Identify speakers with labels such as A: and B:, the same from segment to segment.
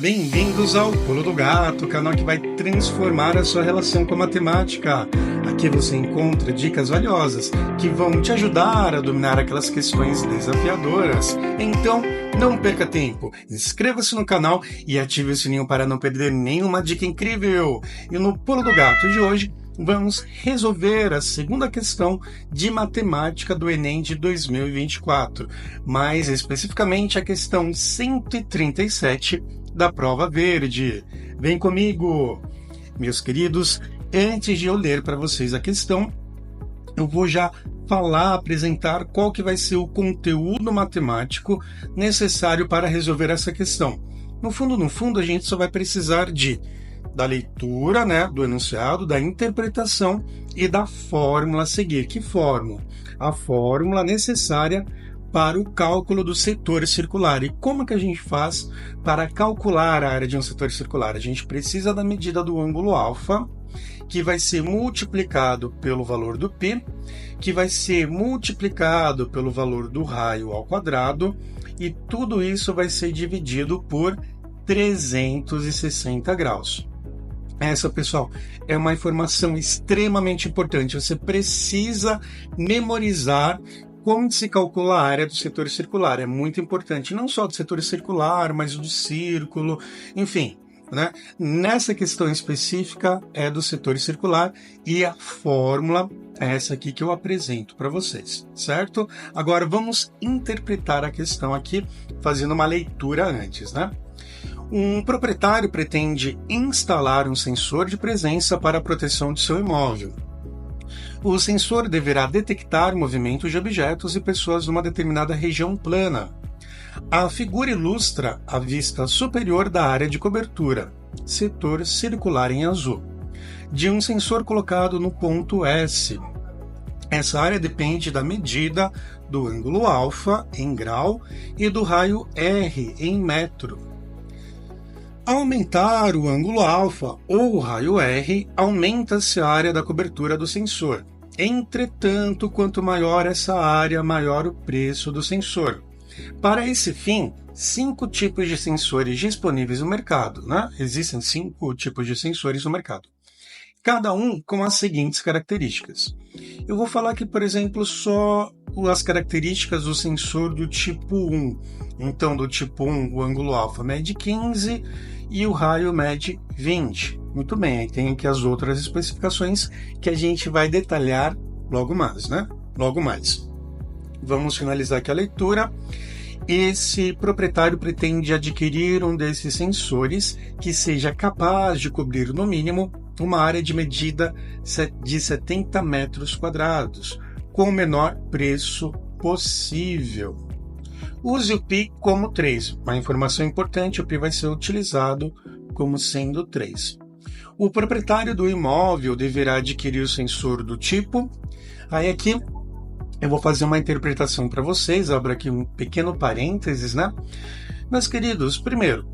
A: bem-vindos ao Pulo do Gato, canal que vai transformar a sua relação com a matemática. Aqui você encontra dicas valiosas que vão te ajudar a dominar aquelas questões desafiadoras. Então, não perca tempo, inscreva-se no canal e ative o sininho para não perder nenhuma dica incrível. E no Pulo do Gato de hoje, vamos resolver a segunda questão de matemática do Enem de 2024, mais especificamente a questão 137 da prova verde. Vem comigo! Meus queridos, antes de eu ler para vocês a questão, eu vou já apresentar qual que vai ser o conteúdo matemático necessário para resolver essa questão. No fundo, a gente só vai precisar da leitura, do enunciado, da interpretação e da fórmula a seguir. Que fórmula? A fórmula necessária para o cálculo do setor circular. E como que a gente faz para calcular a área de um setor circular? A gente precisa da medida do ângulo alfa, que vai ser multiplicado pelo valor do π, que vai ser multiplicado pelo valor do raio ao quadrado, e tudo isso vai ser dividido por 360 graus. Essa, pessoal, é uma informação extremamente importante. Você precisa memorizar como se calcula a área do setor circular. É muito importante, não só do setor circular, mas do círculo, enfim. Nessa questão específica é do setor circular e a fórmula é essa aqui que eu apresento para vocês, certo? Agora vamos interpretar a questão aqui, fazendo uma leitura antes, Um proprietário pretende instalar um sensor de presença para a proteção de seu imóvel. O sensor deverá detectar movimentos de objetos e pessoas numa determinada região plana. A figura ilustra a vista superior da área de cobertura, setor circular em azul, de um sensor colocado no ponto S. Essa área depende da medida do ângulo alfa em grau e do raio R em metro. Ao aumentar o ângulo alfa ou o raio R, aumenta-se a área da cobertura do sensor. Entretanto, quanto maior essa área, maior o preço do sensor. Para esse fim, 5 tipos de sensores disponíveis no mercado. Existem 5 tipos de sensores no mercado. Cada um com as seguintes características. Eu vou falar aqui, por exemplo, só as características do sensor do tipo 1. Então, do tipo 1, o ângulo alfa mede 15 e o raio mede 20. Muito bem, aí tem aqui as outras especificações que a gente vai detalhar logo mais, Logo mais. Vamos finalizar aqui a leitura. Esse proprietário pretende adquirir um desses sensores que seja capaz de cobrir, no mínimo, uma área de medida de 70 metros quadrados, com o menor preço possível. Use o π como 3. Uma informação importante, o π vai ser utilizado como sendo 3. O proprietário do imóvel deverá adquirir o sensor do tipo... Aí aqui eu vou fazer uma interpretação para vocês, abro aqui um pequeno parênteses, Meus queridos, primeiro,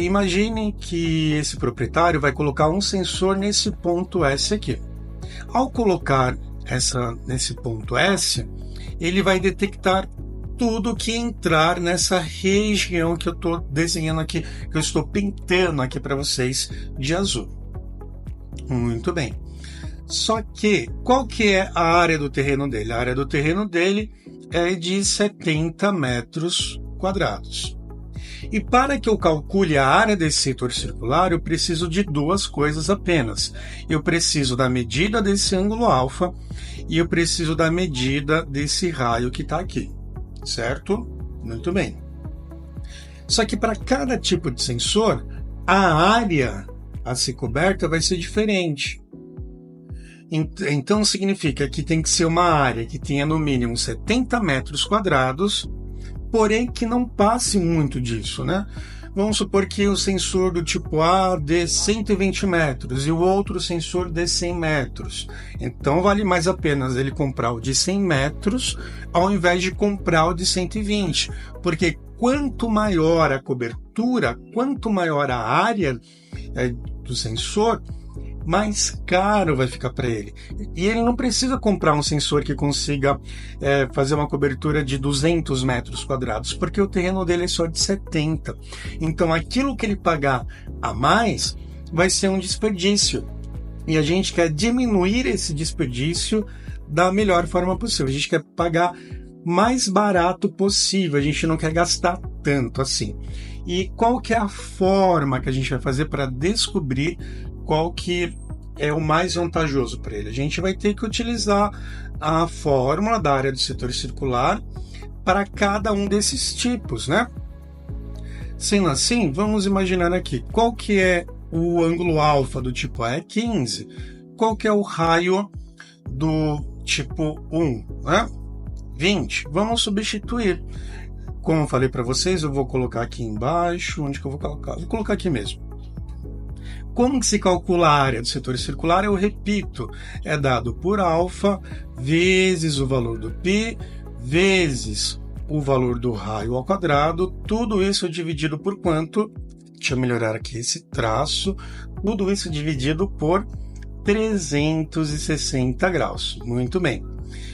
A: imaginem que esse proprietário vai colocar um sensor nesse ponto S aqui. Ao colocar nesse ponto S, ele vai detectar tudo que entrar nessa região que eu estou desenhando aqui, que eu estou pintando aqui para vocês de azul. Muito bem. Só que, qual que é a área do terreno dele? A área do terreno dele é de 70 metros quadrados. E para que eu calcule a área desse setor circular, eu preciso de 2 coisas apenas. Eu preciso da medida desse ângulo alfa e eu preciso da medida desse raio que está aqui. Certo? Muito bem. Só que para cada tipo de sensor, a área a ser coberta vai ser diferente. Então significa que tem que ser uma área que tenha no mínimo 70 metros quadrados, porém que não passe muito disso, Vamos supor que o sensor do tipo A dê 120 metros e o outro sensor dê 100 metros. Então vale mais a pena ele comprar o de 100 metros ao invés de comprar o de 120. Porque quanto maior a cobertura, quanto maior a área do sensor, mais caro vai ficar para ele. E ele não precisa comprar um sensor que consiga fazer uma cobertura de 200 metros quadrados, porque o terreno dele é só de 70. Então, aquilo que ele pagar a mais vai ser um desperdício. E a gente quer diminuir esse desperdício da melhor forma possível. A gente quer pagar mais barato possível, a gente não quer gastar tanto assim. E qual que é a forma que a gente vai fazer para descobrir qual que é o mais vantajoso para ele? A gente vai ter que utilizar a fórmula da área do setor circular para cada um desses tipos, né? Sendo assim, vamos imaginar aqui, qual que é o ângulo alfa do tipo A? É 15. Qual que é o raio do tipo 1? Né? 20. Vamos substituir. Como eu falei para vocês, eu vou colocar aqui embaixo. Onde que eu vou colocar? Vou colocar aqui mesmo. Como que se calcula a área do setor circular? Eu repito, é dado por alfa vezes o valor do π vezes o valor do raio ao quadrado, tudo isso dividido por quanto? Deixa eu melhorar aqui esse traço. Tudo isso dividido por 360 graus. Muito bem.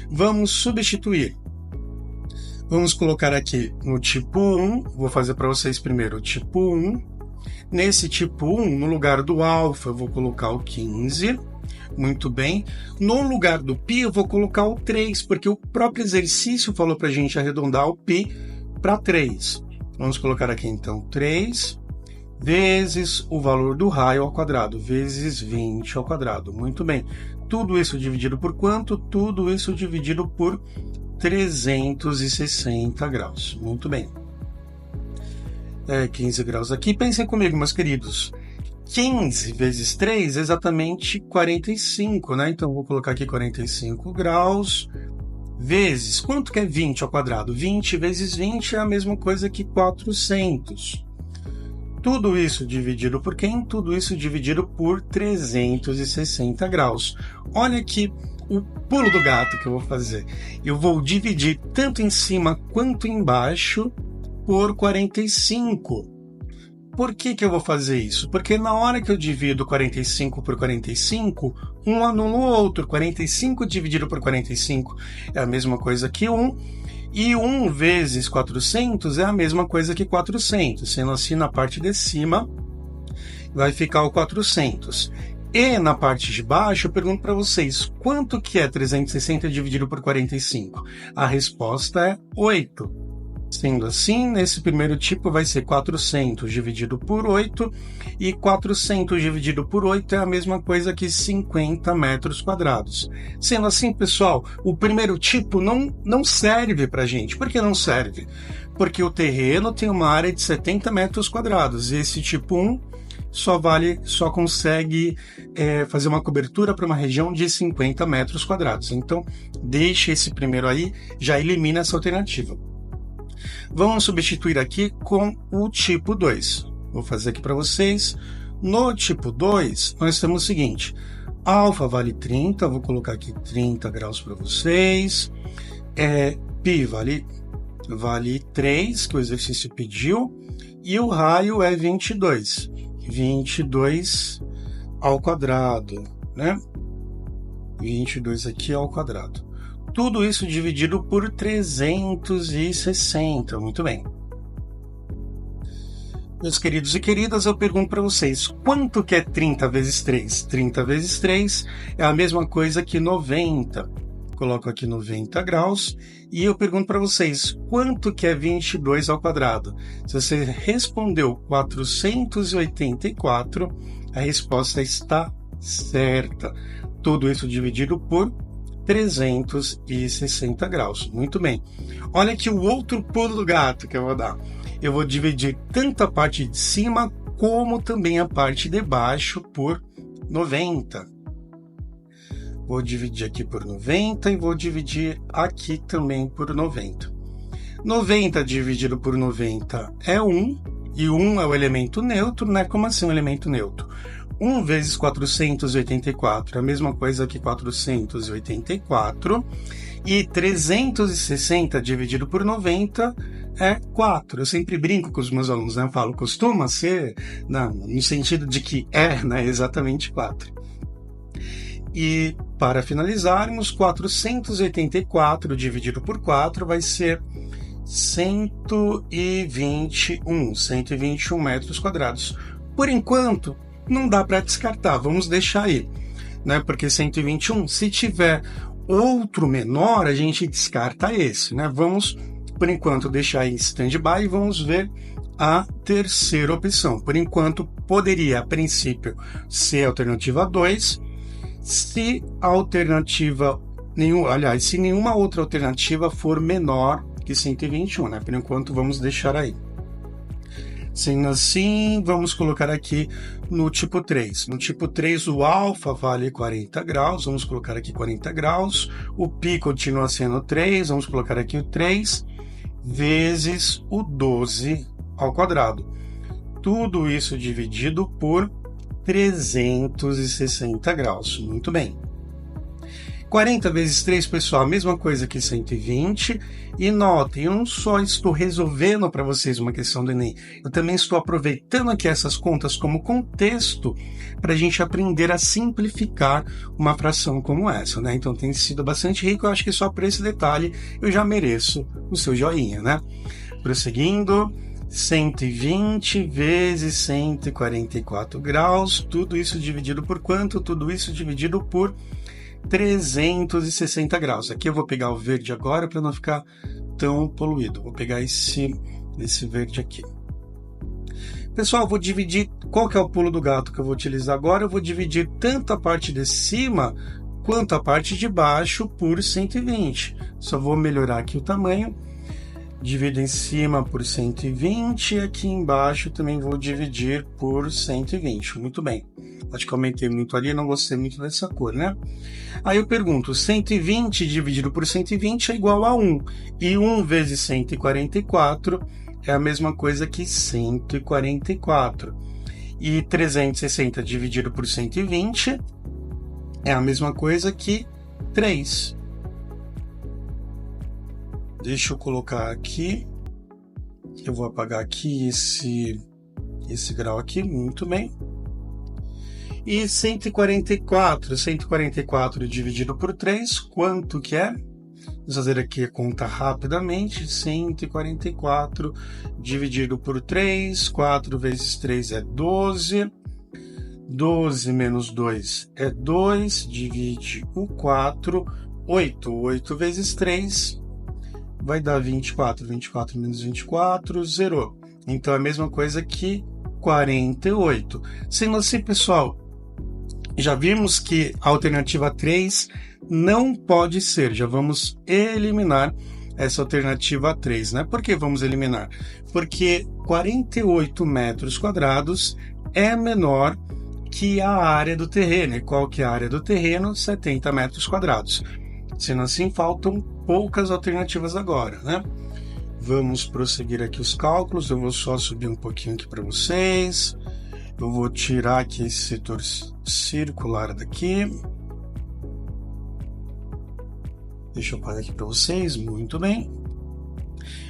A: Vamos substituir. Vamos colocar aqui no tipo 1. Vou fazer para vocês primeiro o tipo 1. Nesse tipo 1, no lugar do alfa, eu vou colocar o 15. Muito bem. No lugar do π, eu vou colocar o 3, porque o próprio exercício falou para a gente arredondar o π para 3. Vamos colocar aqui, então, 3 vezes o valor do raio ao quadrado, vezes 20 ao quadrado. Muito bem. Tudo isso dividido por quanto? Tudo isso dividido por 360 graus. Muito bem. 15 graus aqui. Pensem comigo, meus queridos. 15 vezes 3 é exatamente 45, né? Então, vou colocar aqui 45 graus vezes... Quanto que é 20 ao quadrado? 20 vezes 20 é a mesma coisa que 400. Tudo isso dividido por quem? Tudo isso dividido por 360 graus. Olha aqui o pulo do gato que eu vou fazer. Eu vou dividir tanto em cima quanto embaixo por 45. Por que eu vou fazer isso? Porque na hora que eu divido 45 por 45, um anula o outro. 45 dividido por 45 é a mesma coisa que 1. E 1 vezes 400 é a mesma coisa que 400. Sendo assim, na parte de cima vai ficar o 400. E na parte de baixo, eu pergunto para vocês, quanto que é 360 dividido por 45? A resposta é 8. Sendo assim, nesse primeiro tipo vai ser 400 dividido por 8, e 400 dividido por 8 é a mesma coisa que 50 metros quadrados. Sendo assim, pessoal, o primeiro tipo não serve para a gente. Por que não serve? Porque o terreno tem uma área de 70 metros quadrados, e esse tipo 1 só consegue fazer uma cobertura para uma região de 50 metros quadrados. Então, deixe esse primeiro aí, já elimina essa alternativa. Vamos substituir aqui com o tipo 2. Vou fazer aqui para vocês. No tipo 2, nós temos o seguinte. Alfa vale 30, vou colocar aqui 30 graus para vocês. Π vale 3, que o exercício pediu. E o raio é 22. 22 ao quadrado, né? 22 aqui ao quadrado. Tudo isso dividido por 360. Muito bem. Meus queridos e queridas, eu pergunto para vocês, quanto que é 30 vezes 3? 30 vezes 3 é a mesma coisa que 90. Coloco aqui 90 graus. E eu pergunto para vocês, quanto que é 22 ao quadrado? Se você respondeu 484, a resposta está certa. Tudo isso dividido por 360 graus. Muito bem. Olha aqui o outro pulo do gato que eu vou dar. Eu vou dividir tanto a parte de cima como também a parte de baixo por 90. Vou dividir aqui por 90 e vou dividir aqui também por 90. 90 dividido por 90 é 1, e 1 é o elemento neutro, né? Como assim um elemento neutro? 1 vezes 484 é a mesma coisa que 484, e 360 dividido por 90 é 4. Eu sempre brinco com os meus alunos, né? Eu falo, costuma ser, não, no sentido de que é, né? Exatamente 4. E para finalizarmos, 484 dividido por 4 vai ser 121 metros quadrados. Por enquanto, não dá para descartar, vamos deixar aí, né? Porque 121, se tiver outro menor, a gente descarta esse, né? Vamos, por enquanto, deixar em stand-by e vamos ver a terceira opção. Por enquanto, poderia, a princípio, ser a alternativa 2, se a alternativa se nenhuma outra alternativa for menor que 121, né? Por enquanto, vamos deixar aí. Sendo assim, vamos colocar aqui no tipo 3. No tipo 3, o alfa vale 40 graus, vamos colocar aqui 40 graus. O π continua sendo 3, vamos colocar aqui o 3, vezes o 12 ao quadrado. Tudo isso dividido por 360 graus. Muito bem. 40 vezes 3, pessoal, a mesma coisa que 120. E notem, eu não só estou resolvendo para vocês uma questão do Enem, eu também estou aproveitando aqui essas contas como contexto para a gente aprender a simplificar uma fração como essa, né? Então tem sido bastante rico, eu acho que só por esse detalhe eu já mereço o seu joinha, né? Prosseguindo, 120 vezes 144 graus, tudo isso dividido por quanto? Tudo isso dividido por 360 graus. Aqui eu vou pegar o verde agora para não ficar tão poluído. Vou pegar esse verde aqui. Pessoal, eu vou dividir. Qual que é o pulo do gato que eu vou utilizar agora? Eu vou dividir tanto a parte de cima quanto a parte de baixo por 120. Só vou melhorar aqui o tamanho. Divido em cima por 120 e aqui embaixo também vou dividir por 120. Muito bem. Acho que aumentei muito ali, não gostei muito dessa cor, né? Aí eu pergunto, 120 dividido por 120 é igual a 1. E 1 vezes 144 é a mesma coisa que 144. E 360 dividido por 120 é a mesma coisa que 3. Deixa eu colocar aqui. Eu vou apagar aqui esse grau aqui, muito bem. E 144 dividido por 3, quanto que é? Vamos fazer aqui a conta rapidamente. 144 dividido por 3, 4 vezes 3 é 12. 12 menos 2 é 2, divide o 4, 8. 8 vezes 3 vai dar 24. 24 menos 24, zerou. Então é a mesma coisa que 48. Sendo assim, pessoal, já vimos que a alternativa 3 não pode ser. Já vamos eliminar essa alternativa 3, né? Por que vamos eliminar? Porque 48 metros quadrados é menor que a área do terreno. E qual que é a área do terreno? 70 metros quadrados. Sendo assim, faltam poucas alternativas agora, né? Vamos prosseguir aqui os cálculos. Eu vou só subir um pouquinho aqui para vocês. Eu vou tirar aqui esse setor circular daqui. Deixa eu parar aqui para vocês. Muito bem.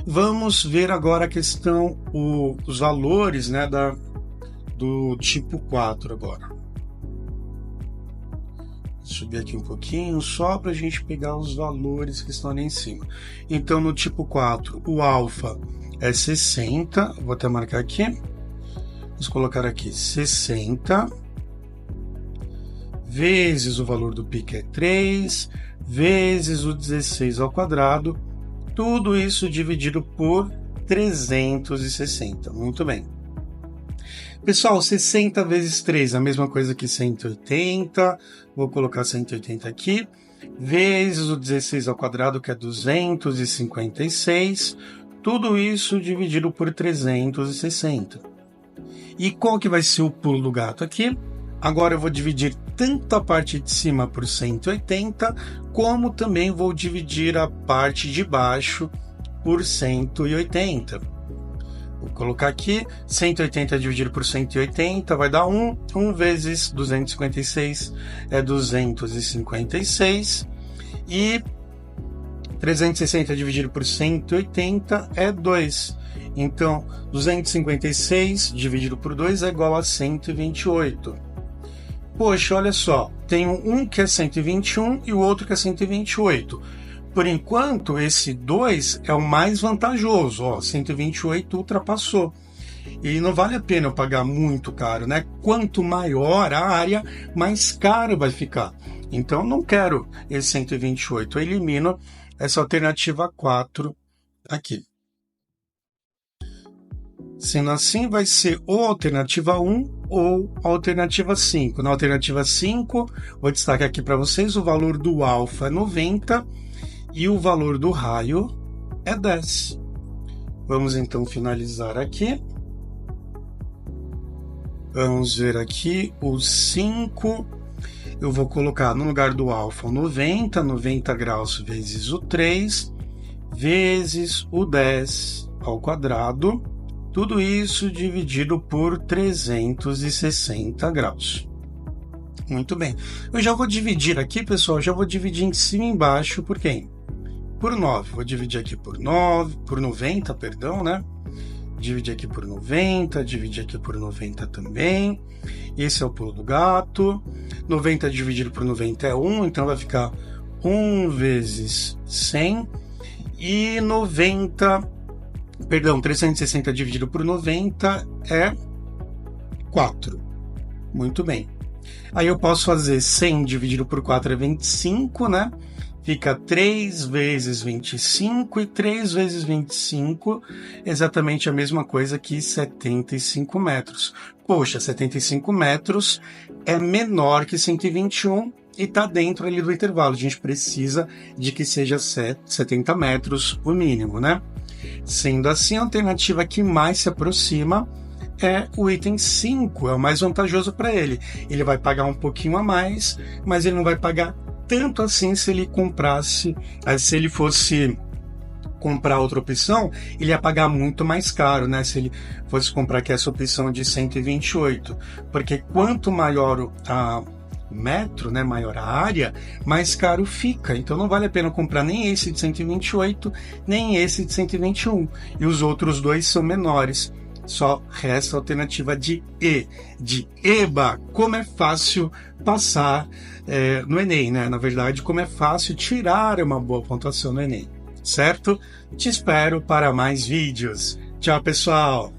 A: Vamos ver agora a questão, os valores, né, do tipo 4 agora. Vou subir aqui um pouquinho só para a gente pegar os valores que estão ali em cima. Então, no tipo 4, o alfa é 60. Vou até marcar aqui. Vamos colocar aqui 60 vezes o valor do π, que é 3, vezes o 16 ao quadrado. Tudo isso dividido por 360. Muito bem. Pessoal, 60 vezes 3 é a mesma coisa que 180. Vou colocar 180 aqui. Vezes o 16 ao quadrado, que é 256. Tudo isso dividido por 360. E qual que vai ser o pulo do gato aqui? Agora eu vou dividir tanto a parte de cima por 180, como também vou dividir a parte de baixo por 180. Vou colocar aqui, 180 dividido por 180 vai dar 1. 1 vezes 256 é 256. E 360 dividido por 180 é 2. Então, 256 dividido por 2 é igual a 128. Poxa, olha só, tem um que é 121 e o outro que é 128. Por enquanto, esse 2 é o mais vantajoso, ó, 128 ultrapassou. E não vale a pena eu pagar muito caro, né? Quanto maior a área, mais caro vai ficar. Então, não quero esse 128. Eu elimino essa alternativa 4 aqui. Sendo assim, vai ser ou a alternativa 1 ou a alternativa 5. Na alternativa 5, vou destacar aqui para vocês, o valor do alfa é 90 e o valor do raio é 10. Vamos então finalizar aqui. Vamos ver aqui o 5. Eu vou colocar no lugar do alfa o 90 graus vezes o 3, vezes o 10 ao quadrado. Tudo isso dividido por 360 graus. Muito bem. Eu já vou dividir aqui, pessoal, já vou dividir em cima e embaixo por quem? Por 9. Vou dividir aqui por 90, perdão, né? Dividir aqui por 90, dividir aqui por 90 também. Esse é o pulo do gato. 90 dividido por 90 é 1, então vai ficar 1 vezes 100. E 360 dividido por 90 é 4. Muito bem. Aí eu posso fazer 100 dividido por 4 é 25, né? Fica 3 vezes 25 e 3 vezes 25, exatamente a mesma coisa que 75 metros. Poxa, 75 metros é menor que 121 e está dentro ali do intervalo. A gente precisa de que seja 70 metros o mínimo, né? Sendo assim, a alternativa que mais se aproxima é o item 5, é o mais vantajoso para ele. Ele vai pagar um pouquinho a mais, mas ele não vai pagar tanto assim se ele fosse comprar outra opção, ele ia pagar muito mais caro, né? Se ele fosse comprar aqui essa opção de 128, porque quanto maior o metro, né, maior a área, mais caro fica. Então não vale a pena comprar nem esse de 128, nem esse de 121. E os outros dois são menores. Só resta a alternativa de E, de EBA, como é fácil passar no Enem, né? Na verdade, como é fácil tirar uma boa pontuação no Enem, certo? Te espero para mais vídeos. Tchau, pessoal!